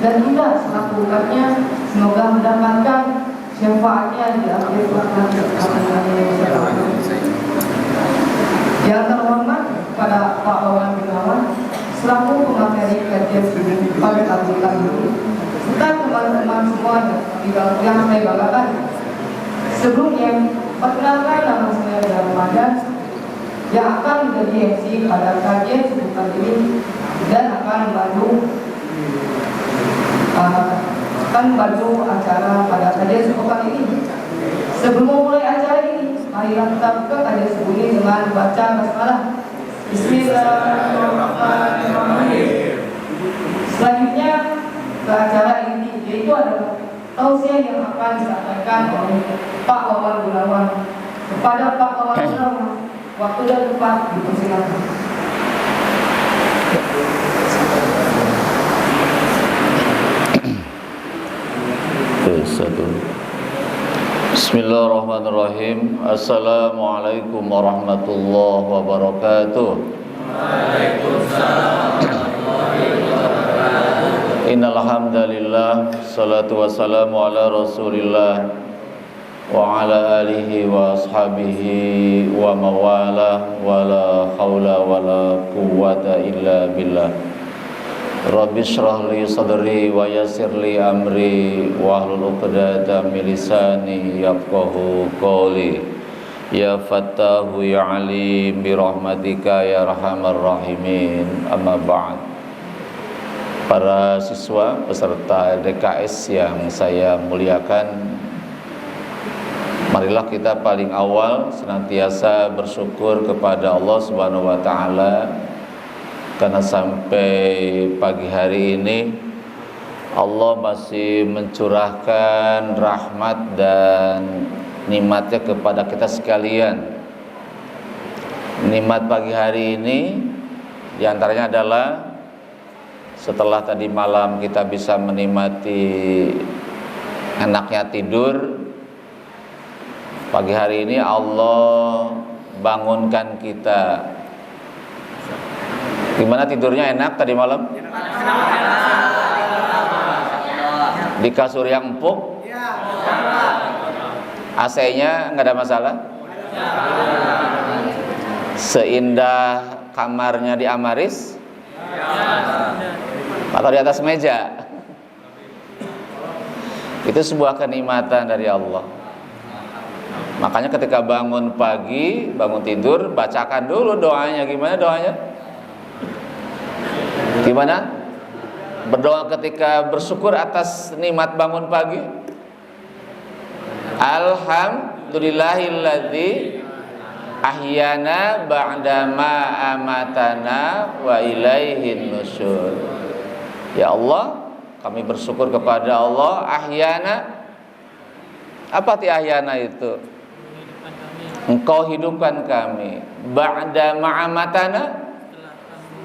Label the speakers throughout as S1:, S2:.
S1: dan kita selaku umatnya semoga mendapatkan syafaatnya di akhir waktu. Yang terhormat pada Pak Wawan Gunawan selaku pemateri kajian pada tahun ini, serta teman-teman semua yang saya banggakan. Sebelumnya, perkenalkan nama saya Ramadan yang akan menjadi MC pada kajian seputar ini dan akan membantu acara pada kajian seputar ini. Sebelum memulai acara ini, marilah kita buka kajian seputar ini dengan baca basmalah. Bismillahirrahmanirrahim. Selanjutnya ke acara ini, yaitu adalah tausiah yang akan disampaikan oleh Pak Wawan Gunawan. Kepada Pak Wawan Gunawan, waktu dan tempat dipersilakan.
S2: Bismillahirrahmanirrahim. Assalamualaikum warahmatullahi wabarakatuh.
S3: Waalaikumsalam warahmatullahi wabarakatuh.
S2: Innal hamdalillah, salatu wassalamu ala Rasulillah wa ala alihi wa ashabihi wa mawalah, wa la haula wa la quwwata illa billah. Rabbi shrah li sadri wa yassir li amri wahlul 'uqdatam min lisani yafqahu qawli. Ya Fattahu ya Alim bi rahmatika ya arhamar rahimin. Amma ba'd. Para siswa peserta DKS yang saya muliakan, marilah kita paling awal senantiasa bersyukur kepada Allah Subhanahu wa taala, karena sampai pagi hari ini Allah masih mencurahkan rahmat dan nikmatnya kepada kita sekalian. Nikmat pagi hari ini diantaranya adalah setelah tadi malam kita bisa menikmati enaknya tidur, pagi hari ini Allah bangunkan kita. Gimana tidurnya, enak tadi malam? Di kasur yang empuk? AC-nya nggak ada masalah? Seindah kamarnya di Amaris? Atau di atas meja? Itu sebuah kenikmatan dari Allah. Makanya ketika bangun pagi, bangun tidur, bacakan dulu doanya. Gimana doanya? Gimana? Berdoa ketika bersyukur atas nikmat bangun pagi. Alhamdulillahilladzi ahyana ba'dama amatana wa ilaihin nusyur. Ya Allah, kami bersyukur kepada Allah. Ahyana, apa ti ahyana itu? Engkau hidupkan kami. Ba'dama amatana,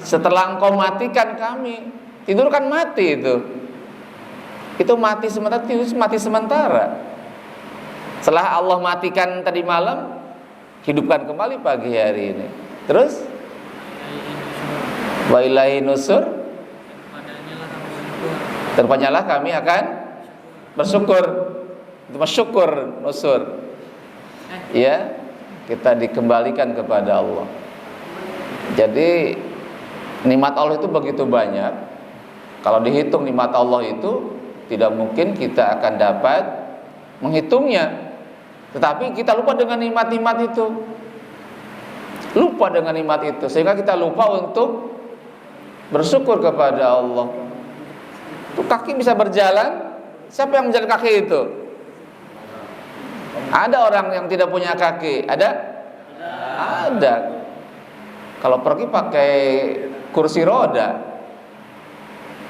S2: setelah engkau matikan kami. Tidur kan mati itu. Itu mati sementara, tidur mati sementara. Setelah Allah matikan tadi malam, hidupkan kembali pagi hari ini. Terus wa ilaihi nusur, terpanyalah kami akan bersyukur. Itu syukur nusur. Ya, kita dikembalikan kepada Allah. Jadi nikmat Allah itu begitu banyak. Kalau dihitung nikmat Allah itu tidak mungkin kita akan dapat menghitungnya. Tetapi kita lupa dengan nikmat-nikmat itu. Lupa dengan nikmat itu sehingga kita lupa untuk bersyukur kepada Allah. Itu kaki bisa berjalan, siapa yang menjaga kaki itu? Ada orang yang tidak punya kaki? Ada? Ada. Kalau pergi pakai kursi roda,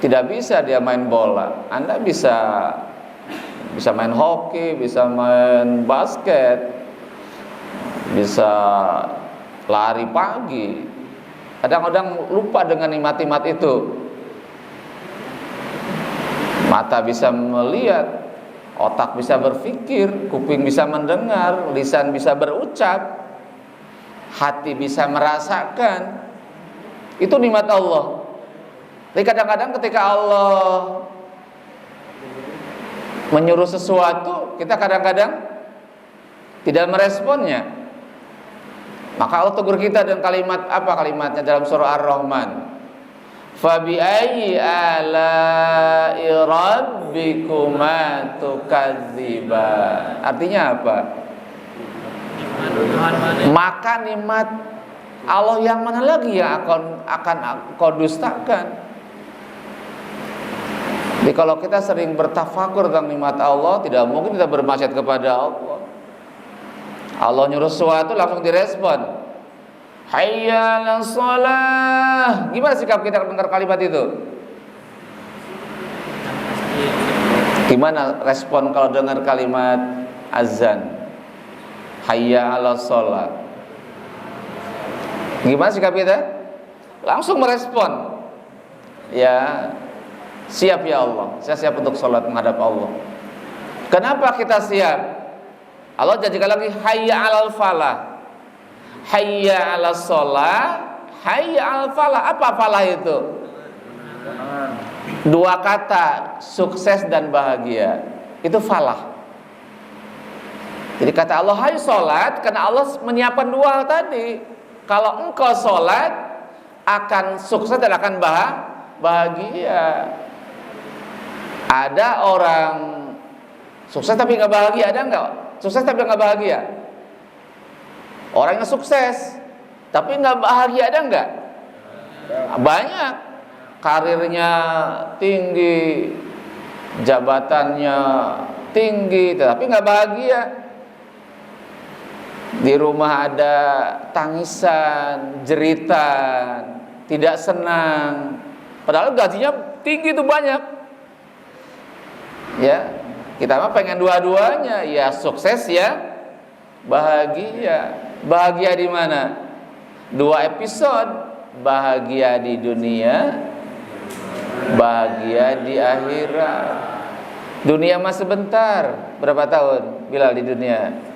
S2: tidak bisa dia main bola. Anda bisa main hoki, bisa main basket, bisa lari pagi. Kadang-kadang lupa dengan nikmat-nikmat itu. Mata bisa melihat, otak bisa berpikir, kuping bisa mendengar, lisan bisa berucap, hati bisa merasakan. Itu nikmat Allah. Jadi kadang-kadang ketika Allah menyuruh sesuatu, kita kadang-kadang tidak meresponnya. Maka Allah tegur kita dengan kalimat apa kalimatnya dalam surah Ar-Rahman? Fabi ayyi ala'i rabbikuma tukadziban. Artinya apa? Maka nikmat Allah yang mana lagi yang akan kau dustakan? Jadi kalau kita sering bertafakur tentang nikmat Allah, tidak mungkin kita bermaksiat kepada Allah. Allah nyuruh sesuatu langsung direspon. Hayya 'alas shalah. Gimana sikap kita mendengar kalimat itu? Gimana respon kalau dengar kalimat azan? Hayya 'alas shalah. Gimana sikap kita? Langsung merespon. Ya, siap ya Allah, saya siap untuk sholat menghadap Allah. Kenapa kita siap? Allah janjikan lagi hayya 'alal falah. Hayya 'alas shalah, hayya 'alal falah. Apa falah itu? Dua kata, sukses dan bahagia. Itu falah. Jadi kata Allah, hai sholat, karena Allah menyiapkan dua hal tadi. Kalau engkau sholat, akan sukses dan akan bahagia. Ada orang sukses tapi nggak bahagia, ada nggak? Sukses tapi nggak bahagia. Orang yang sukses tapi nggak bahagia, ada nggak? Banyak. Karirnya tinggi, jabatannya tinggi, tapi nggak bahagia. Di rumah ada tangisan, jeritan, tidak senang. Padahal gajinya tinggi itu banyak. Ya, kita mah pengen dua-duanya, ya sukses ya bahagia. Bahagia di mana? Dua episode, bahagia di dunia, bahagia di akhirat. Dunia mah sebentar. Berapa tahun Bilal di dunia?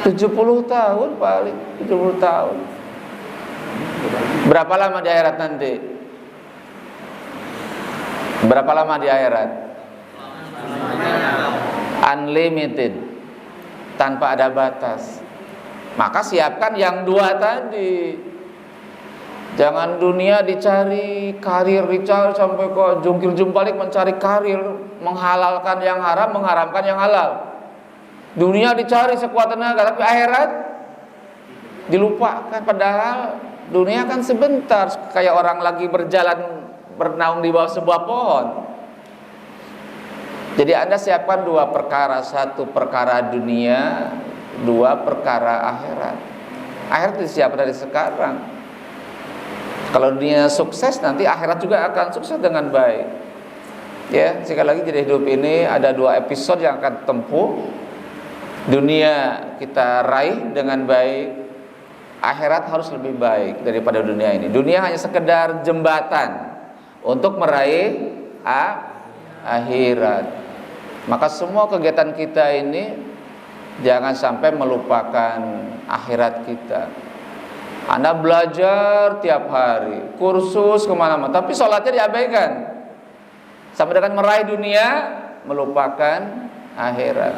S2: 70 tahun paling, 70 tahun. Berapa lama di akhirat nanti? Berapa lama di akhirat? Unlimited, tanpa ada batas. Maka siapkan yang dua tadi. Jangan dunia dicari, karir dicari sampai kok jungkir-jumpalik mencari karir, menghalalkan yang haram, mengharamkan yang halal. Dunia dicari sekuat tenaga, tapi akhirat dilupakan. Padahal dunia kan sebentar, kayak orang lagi berjalan bernaung di bawah sebuah pohon. Jadi Anda siapkan dua perkara, satu perkara dunia, dua perkara akhirat. Akhirat disiapkan dari sekarang. Kalau dunia sukses, nanti akhirat juga akan sukses dengan baik. Ya, sekali lagi jadi hidup ini ada dua episode yang akan tempuh. Dunia kita raih dengan baik, akhirat harus lebih baik daripada dunia ini. Dunia hanya sekedar jembatan untuk meraih akhirat. Maka semua kegiatan kita ini jangan sampai melupakan akhirat kita. Anda belajar tiap hari, kursus kemana-mana, tapi sholatnya diabaikan. Sampai dengan meraih dunia, melupakan akhirat.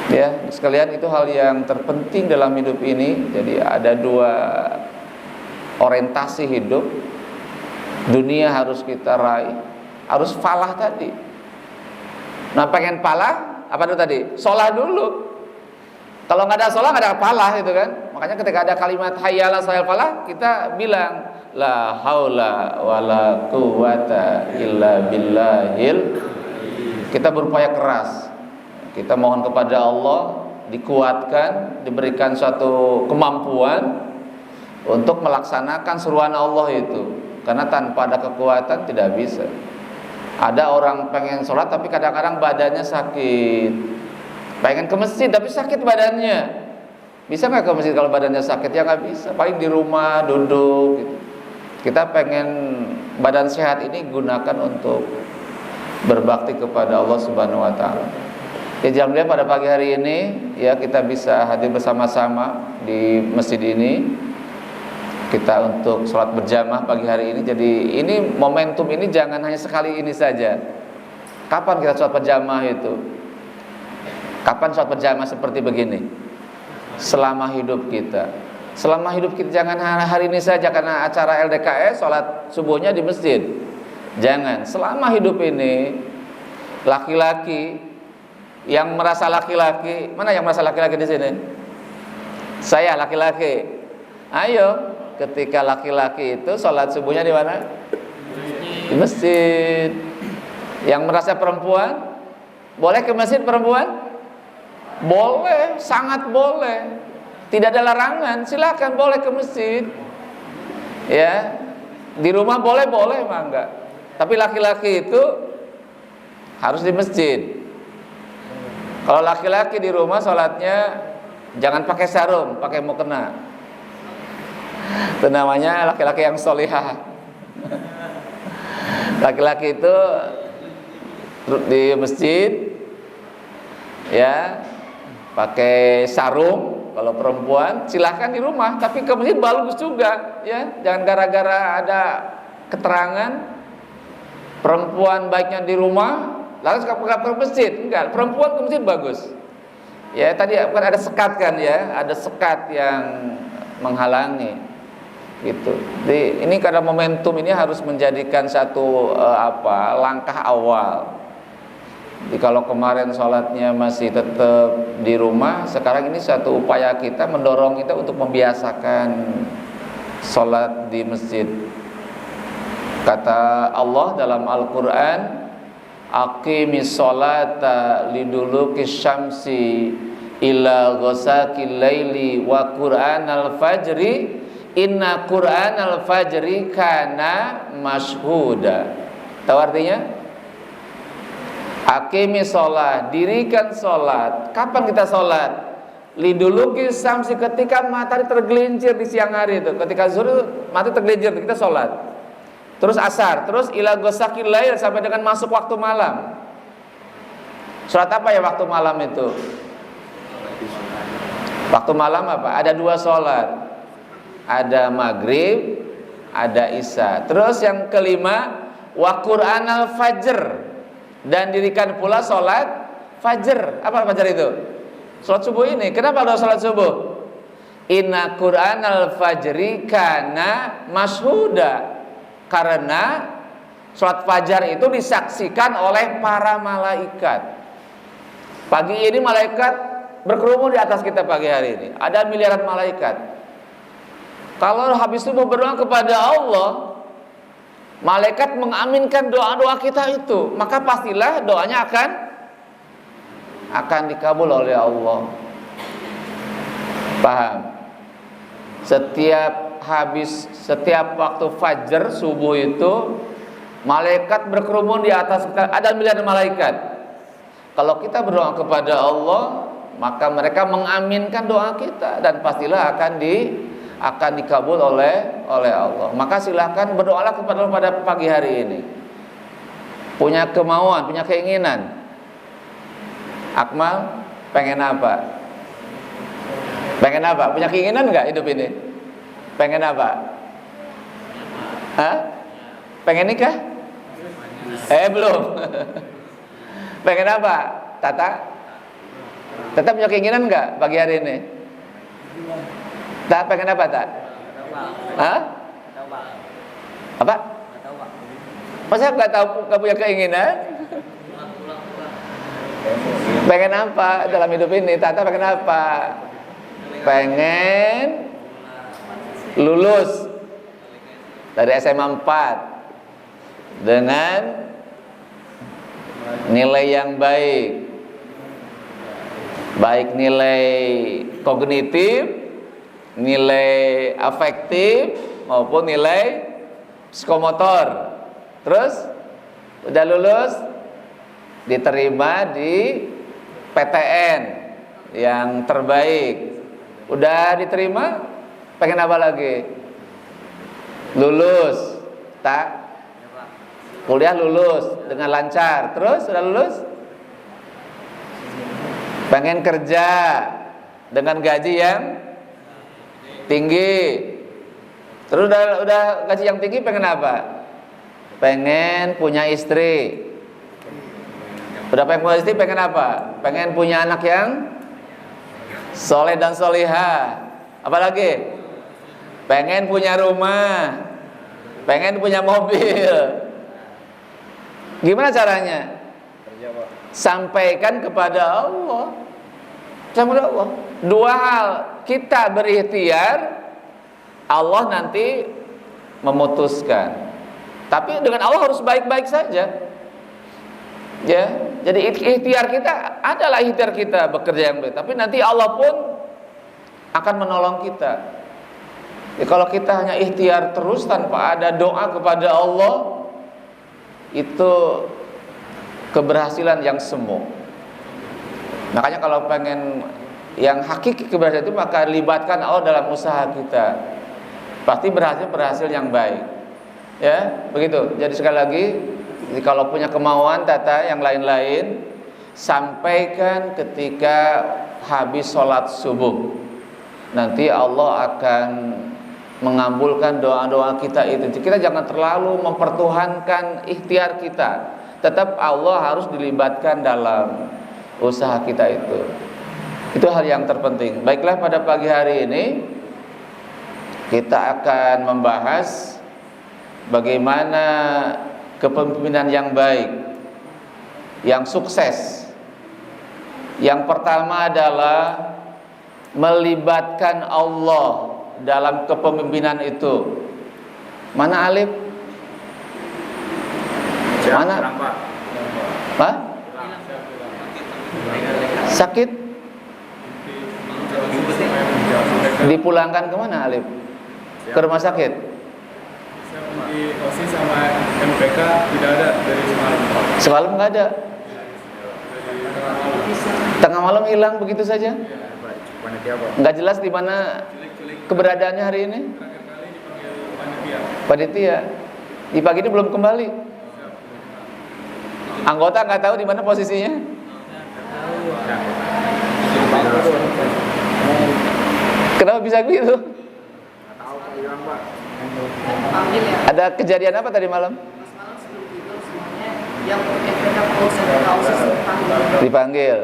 S2: Ya, sekalian itu hal yang terpenting dalam hidup ini. Jadi ada dua orientasi hidup. Dunia harus kita raih, harus falah tadi. Nah, pengen falah, apa itu tadi? Sholat dulu. Kalau nggak ada sholat, nggak ada falah itu kan. Makanya ketika ada kalimat hayya 'alas falah, kita bilang la haula wala quwata illa billahil. Kita berupaya keras. Kita mohon kepada Allah dikuatkan, diberikan suatu kemampuan untuk melaksanakan seruan Allah itu. Karena tanpa ada kekuatan tidak bisa. Ada orang pengen sholat tapi kadang-kadang badannya sakit. Pengen ke masjid tapi sakit badannya. Bisa nggak ke masjid kalau badannya sakit? Ya nggak bisa. Paling di rumah duduk gitu. Kita pengen badan sehat ini gunakan untuk berbakti kepada Allah Subhanahu Wa Taala. Ya, alhamdulillah pada pagi hari ini ya kita bisa hadir bersama-sama di masjid ini. Kita untuk sholat berjamaah pagi hari ini. Jadi ini momentum ini jangan hanya sekali ini saja. Kapan kita sholat berjamaah itu? Kapan sholat berjamaah seperti begini? Selama hidup kita. Selama hidup kita, jangan hari ini saja karena acara LDKS sholat subuhnya di masjid. Jangan. Selama hidup ini, laki-laki yang merasa laki-laki, mana yang merasa laki-laki di sini? Saya laki-laki. Ayo, ketika laki-laki itu sholat subuhnya di mana? Di masjid. Yang merasa perempuan, boleh ke masjid perempuan? Boleh, sangat boleh. Tidak ada larangan, silakan boleh ke masjid. Ya, di rumah boleh mah enggak. Tapi laki-laki itu harus di masjid. Kalau laki-laki di rumah sholatnya jangan pakai sarung, pakai mukena. Itu namanya laki-laki yang solihah. Laki-laki itu di masjid ya pakai sarung. Kalau perempuan silahkan di rumah, tapi ke masjid bagus juga ya. Jangan gara-gara ada keterangan perempuan baiknya di rumah lalu ke masjid. Enggak, perempuan ke masjid bagus. Ya tadi kan ada sekat kan ya, ada sekat yang menghalangi gitu. Jadi ini karena momentum ini harus menjadikan satu langkah awal. Jadi kalau kemarin sholatnya masih tetap di rumah, sekarang ini satu upaya kita mendorong kita untuk membiasakan sholat di masjid. Kata Allah dalam Al-Quran, aqimis sholata lidulukis syamsi ila ghasaqil laili wa qur'anal fajri inna qur'anal fajri kana mashhuda. Tahu artinya? Aqimi sholat, dirikan sholat. Kapan kita sholat? Liduluki samsi, ketika matahari tergelincir di siang hari itu. Ketika zuhur matahari tergelincir kita sholat. Terus asar, terus ila ghasaqil lail, sampai dengan masuk waktu malam. Sholat apa ya waktu malam itu? Waktu malam apa? Ada dua sholat. Ada maghrib, ada isya. Terus yang kelima, wa qur'anal fajr, dan dirikan pula sholat fajr. Apa fajr itu? Sholat subuh ini. Kenapa ada sholat subuh? Inna qur'anal fajri kana mashhuda. Karena sholat fajar itu disaksikan oleh para malaikat. Pagi ini malaikat berkerumun di atas kita pagi hari ini. Ada miliaran malaikat. Kalau habis subuh berdoa kepada Allah, malaikat mengaminkan doa-doa kita itu, maka pastilah doanya akan dikabul oleh Allah. Paham? Setiap waktu fajar subuh itu malaikat berkerumun di atas kita, ada miliaran malaikat. Kalau kita berdoa kepada Allah, maka mereka mengaminkan doa kita dan pastilah akan dikabul oleh Allah. Maka silakan berdoalah kepada Allah pada pagi hari ini. Punya kemauan, punya keinginan. Akmal, pengen apa? Pengen apa? Punya keinginan enggak hidup ini? Pengen apa? Hah? Pengen nikah? Belum. Pengen apa? Tata punya keinginan enggak pagi hari ini? Tak pengen apa tak? Hah? Apa? Masa nggak tahu, nggak punya keinginan? Pengen apa dalam hidup ini? Tata pengen apa? Pengen lulus dari SMA 4 dengan nilai yang baik nilai kognitif, nilai afektif maupun nilai psikomotor. Terus udah lulus, diterima di PTN yang terbaik. Udah diterima, pengen apa lagi? Lulus, kuliah lulus dengan lancar. Terus udah lulus, pengen kerja dengan gaji yang tinggi. Terus udah gaji yang tinggi, pengen apa? Pengen punya istri. Udah pengen positif, pengen apa? Pengen punya anak yang soleh dan solihah. Apalagi? Pengen punya rumah, pengen punya mobil. Gimana caranya? Sampaikan kepada Allah. Kepada Allah. Dua hal, kita berikhtiar, Allah nanti memutuskan. Tapi dengan Allah harus baik-baik saja. Ya, jadi ikhtiar kita adalah ikhtiar kita bekerja yang baik. Tapi nanti Allah pun akan menolong kita. Ya, kalau kita hanya ikhtiar terus tanpa ada doa kepada Allah, itu keberhasilan yang semu. Makanya kalau pengen yang hakiki keberhasilan itu, maka libatkan Allah dalam usaha kita. Pasti berhasil yang baik. Ya, begitu. Jadi sekali lagi, kalau punya kemauan Tata yang lain-lain, sampaikan ketika habis sholat subuh. Nanti Allah akan mengabulkan doa-doa kita itu. Kita jangan terlalu mempertuhankan ikhtiar kita. Tetap Allah harus dilibatkan dalam usaha kita itu. Itu hal yang terpenting. Baiklah, pada pagi hari ini kita akan membahas bagaimana kepemimpinan yang baik, yang sukses. Yang pertama adalah melibatkan Allah dalam kepemimpinan itu. Mana Alif? Mana? Hah? Sakit? Dipulangkan kemana Alif? Ke rumah sakit?
S4: Di OSIS sama MPK tidak ada dari semalam.
S2: Semalam nggak ada. Tengah malam hilang begitu saja? Nggak jelas di mana keberadaannya hari ini?
S4: Terakhir kali dipanggil
S2: Panitia. Di pagi ini belum kembali. Anggota nggak tahu di mana posisinya? Kenapa bisa begitu?
S1: Panggil ya.
S2: Ada kejadian apa tadi malam?
S1: Mas malam sebelum tidur semuanya yang MPK OSIS dipanggil.
S2: Dipanggil.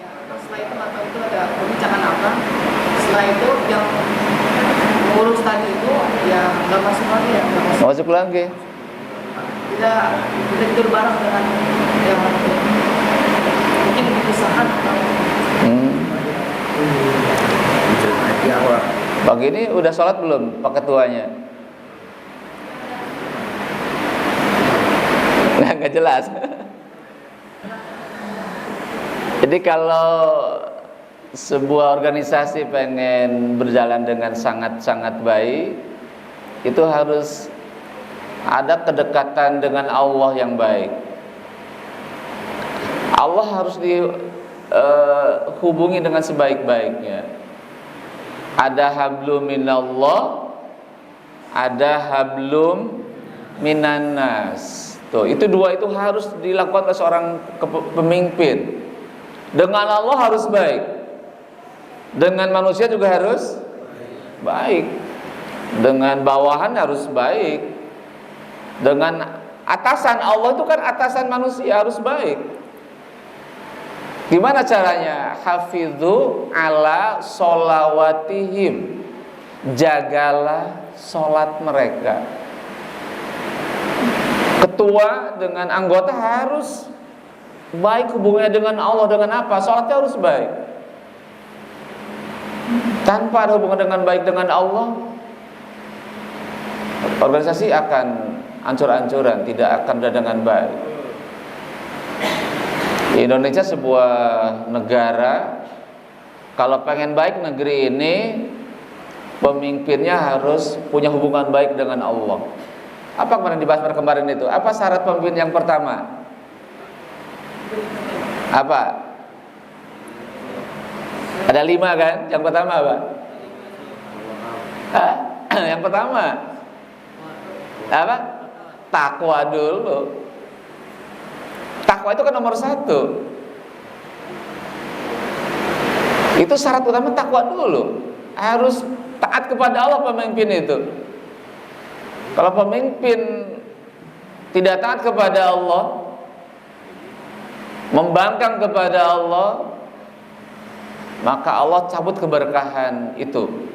S1: Ya, setelah itu nggak tahu itu ada pembicaraan apa. Setelah itu yang ngurus tadi itu ya nggak masuk lagi ya. Nggak masuk.
S2: Masuk lagi.
S1: Tidak tidur bareng dengan yang mungkin dipisahkan.
S2: Pagi ini udah sholat belum Pak Ketuanya? Nah, nggak jelas. Jadi kalau sebuah organisasi pengen berjalan dengan sangat-sangat baik, itu harus ada kedekatan dengan Allah yang baik. Allah harus dihubungi dengan sebaik-baiknya. Ada hablum minallah, ada hablum minannas. Tuh, itu dua itu harus dilakukan oleh seorang pemimpin. Dengan Allah harus baik. Dengan manusia juga harus baik. Dengan bawahan harus baik. Dengan atasan Allah itu kan atasan manusia harus baik. Gimana caranya? Hafidhu ala sholawatihim. Jagalah sholat mereka. Ketua dengan anggota harus baik hubungannya dengan Allah. Dengan apa? Sholatnya harus baik. Tanpa ada hubungan dengan baik dengan Allah, organisasi akan hancur-hancuran, tidak akan berada dengan baik. Indonesia sebuah negara, kalau pengen baik negeri ini, pemimpinnya harus punya hubungan baik dengan Allah. Apa kemarin dibahas kemarin itu? Apa syarat pemimpin yang pertama? Apa? Ada 5 kan? Yang pertama apa? Hah? Yang pertama apa? Takwa dulu. Takwa itu kan nomor 1. Itu syarat utama, takwa dulu. Harus taat kepada Allah pemimpin itu. Kalau pemimpin tidak taat kepada Allah, membangkang kepada Allah, maka Allah cabut keberkahan itu.